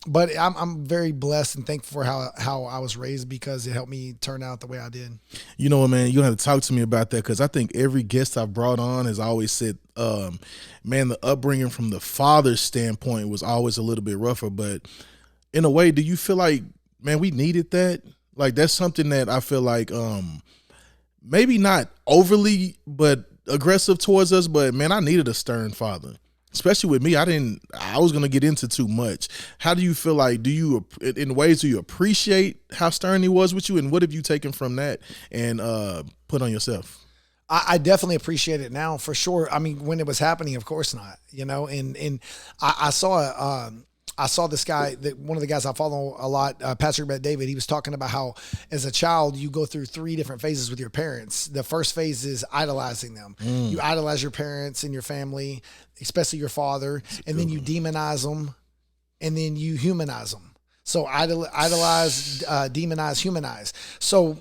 But I'm very blessed and thankful for how I was raised because it helped me turn out the way I did. You know what, man? You have to talk to me about that because I think every guest I've brought on has always said, man, the upbringing from the father's standpoint was always a little bit rougher. But in a way, do you feel like, man, we needed that? Like that's something that I feel like maybe not overly but aggressive towards us, but man, I needed a stern father. Especially with me, I was gonna get into too much. How do you feel like, do you, in ways, do you appreciate how stern he was with you? And what have you taken from that and put on yourself? I definitely appreciate it now for sure. I mean, when it was happening, of course not, and I saw this guy, one of the guys I follow a lot, Patrick Bet David. He was talking about how, as a child, you go through three different phases with your parents. The first phase is idolizing them. You idolize your parents and your family, especially your father, and then you demonize them, and then you humanize them. So idolize, demonize, humanize. So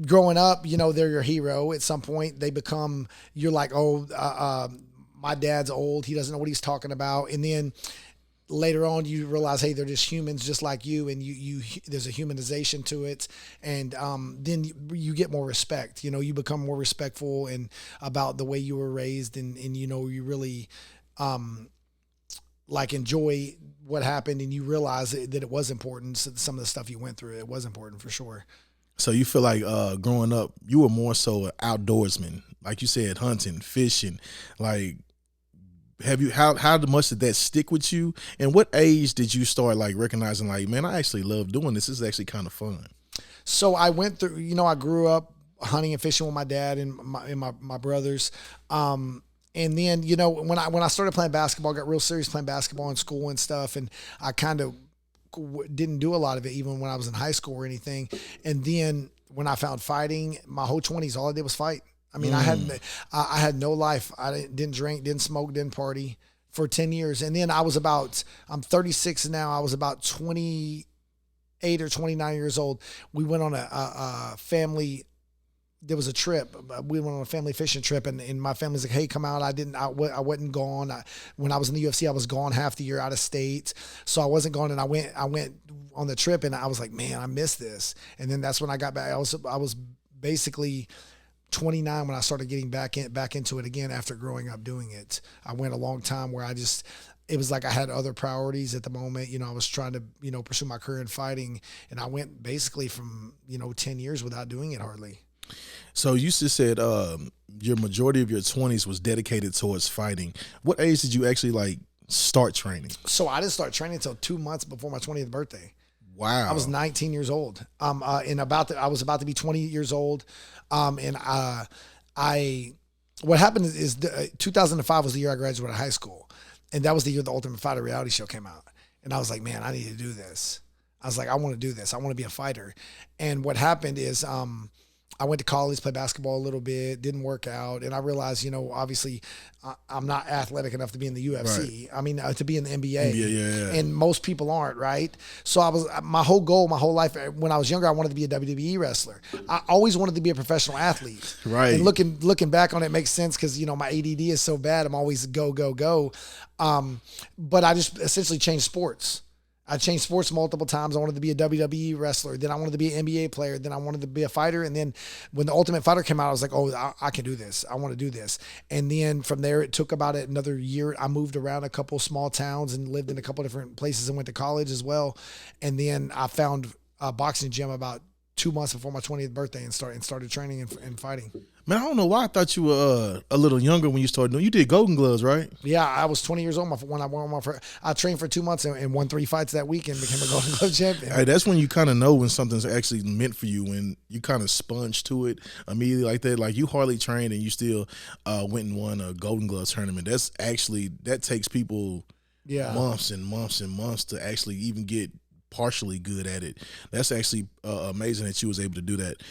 growing up, they're your hero. At some point, they become, you're like, oh, my dad's old. He doesn't know what he's talking about. And then later on you realize, hey, they're just humans just like you, and you there's a humanization to it, and then you get more respect. You become more respectful and about the way you were raised, and you really like enjoy what happened, and you realize that it was important. So some of the stuff you went through, it was important for sure. So you feel like growing up, you were more so an outdoorsman, like you said, hunting, fishing. Like, have you how much did that stick with you? And what age did you start like recognizing, like, man, I actually love doing this. This is actually kind of fun. So I went through, I grew up hunting and fishing with my dad and my brothers. And then, when I started playing basketball, I got real serious playing basketball in school and stuff. And I kind of didn't do a lot of it, even when I was in high school or anything. And then when I found fighting, my whole 20s, all I did was fight. I mean, I had no life. I didn't drink, didn't smoke, didn't party for 10 years. And then I'm 36 now. I was about 28 or 29 years old. We went on a family, there was a trip. We went on a family fishing trip, and my family's like, hey, come out. I wasn't gone. When I was in the UFC, I was gone half the year out of state. So I wasn't gone, and I went on the trip, and I was like, man, I missed this. And then that's when I got back. I was basically 29 when I started getting back into it again after growing up doing it. I went a long time where it was like I had other priorities at the moment. I was trying to, pursue my career in fighting, and I went basically from, 10 years without doing it hardly. So you just said your majority of your 20s was dedicated towards fighting. What age did you actually like start training? So I didn't start training until 2 months before my 20th birthday. Wow. I was 19 years old. I was about to be 20 years old. What happened is 2005 was the year I graduated high school. And that was the year the Ultimate Fighter reality show came out. And I was like, man, I need to do this. I was like, I want to do this. I want to be a fighter. And what happened is, I went to college, played basketball a little bit, didn't work out. And I realized, obviously I'm not athletic enough to be in the UFC. Right. I mean, to be in the NBA. Yeah. And most people aren't, right? So my whole goal, my whole life, when I was younger, I wanted to be a WWE wrestler. I always wanted to be a professional athlete. Right. And looking back on it makes sense because, my ADD is so bad. I'm always go, go, go. But I just essentially changed sports. I changed sports multiple times. I wanted to be a WWE wrestler. Then I wanted to be an NBA player. Then I wanted to be a fighter. And then when the Ultimate Fighter came out, I was like, oh, I can do this. I want to do this. And then from there, it took about another year. I moved around a couple small towns and lived in a couple different places and went to college as well. And then I found a boxing gym about 2 months before my 20th birthday and started training and fighting. Man, I don't know why I thought you were a little younger when you started doing. You did Golden Gloves, right? Yeah, I was 20 years old when I went on my first. I trained for 2 months and won 3 fights that week and became a Golden Glove champion. Hey, that's when you kind of know when something's actually meant for you, when you kind of sponge to it immediately like that. Like you hardly trained and you still went and won a Golden Gloves tournament. That takes people months and months and months to actually even get partially good at it. That's actually amazing that you was able to do that.